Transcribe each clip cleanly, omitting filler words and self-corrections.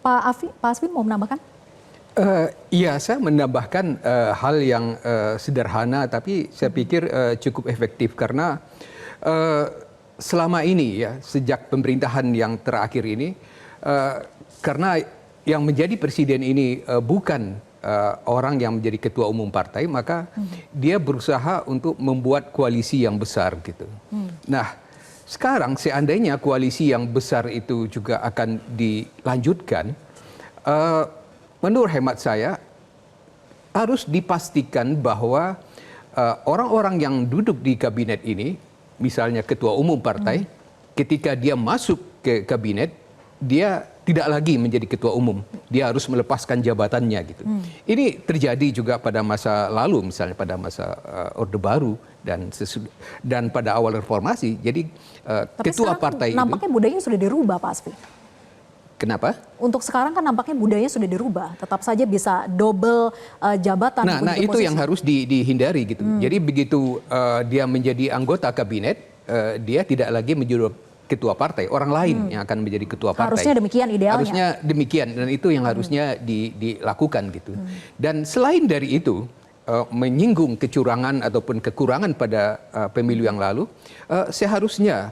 Pak Aswin mau menambahkan? Iya, saya menambahkan hal yang sederhana, tapi saya pikir cukup efektif karena selama ini ya sejak pemerintahan yang terakhir ini, karena yang menjadi presiden ini bukan orang yang menjadi ketua umum partai, maka dia berusaha untuk membuat koalisi yang besar gitu. Nah, sekarang seandainya koalisi yang besar itu juga akan dilanjutkan, menurut hemat saya harus dipastikan bahwa orang-orang yang duduk di kabinet ini, misalnya ketua umum partai, ketika dia masuk ke kabinet, dia tidak lagi menjadi ketua umum, dia harus melepaskan jabatannya gitu. Ini terjadi juga pada masa lalu, misalnya pada masa Orde Baru dan pada awal reformasi. Jadi ketua partai nampaknya budayanya sudah dirubah, Pak Asfi. Kenapa? Untuk sekarang kan nampaknya budayanya sudah dirubah, tetap saja bisa double jabatan. Nah itu yang harus dihindari gitu. Jadi begitu dia menjadi anggota kabinet, dia tidak lagi menjadi ketua partai, orang lain yang akan menjadi ketua partai. Harusnya demikian idealnya. Harusnya demikian, dan itu yang harusnya dilakukan gitu. Dan selain dari itu, menyinggung kecurangan ataupun kekurangan pada pemilu yang lalu, seharusnya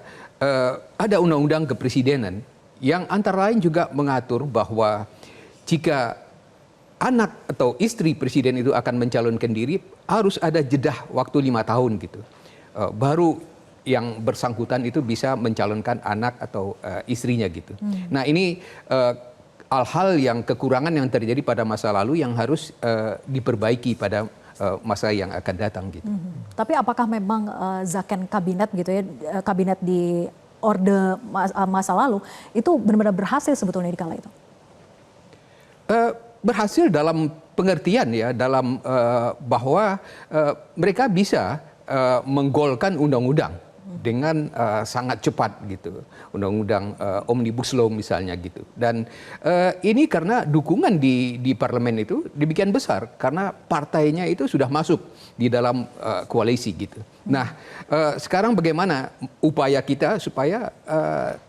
ada undang-undang kepresidenan yang antara lain juga mengatur bahwa jika anak atau istri presiden itu akan mencalonkan diri, harus ada jedah waktu 5 tahun gitu. Baru yang bersangkutan itu bisa mencalonkan anak atau istrinya gitu. Nah ini hal-hal yang kekurangan yang terjadi pada masa lalu yang harus diperbaiki pada masa yang akan datang gitu. Tapi apakah memang zakon kabinet gitu ya, kabinet di orde masa lalu itu benar-benar berhasil sebetulnya di kala itu? Berhasil dalam pengertian ya, dalam bahwa mereka bisa menggolkan undang-undang dengan sangat cepat gitu, undang-undang Omnibus Law misalnya gitu. Dan ini karena dukungan di parlemen itu demikian besar karena partainya itu sudah masuk di dalam koalisi gitu. Nah sekarang bagaimana upaya kita supaya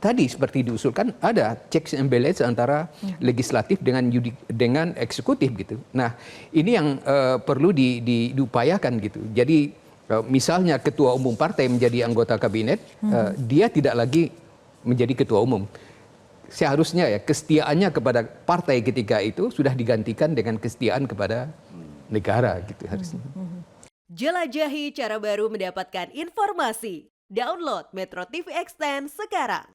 tadi seperti diusulkan ada checks and balance antara legislatif dengan eksekutif gitu. Nah ini yang perlu diupayakan gitu. Jadi misalnya ketua umum partai menjadi anggota kabinet, dia tidak lagi menjadi ketua umum. Seharusnya ya kesetiaannya kepada partai ketika itu sudah digantikan dengan kesetiaan kepada negara gitu harusnya. Jelajahi cara baru mendapatkan informasi. Download Metro TV Extend sekarang.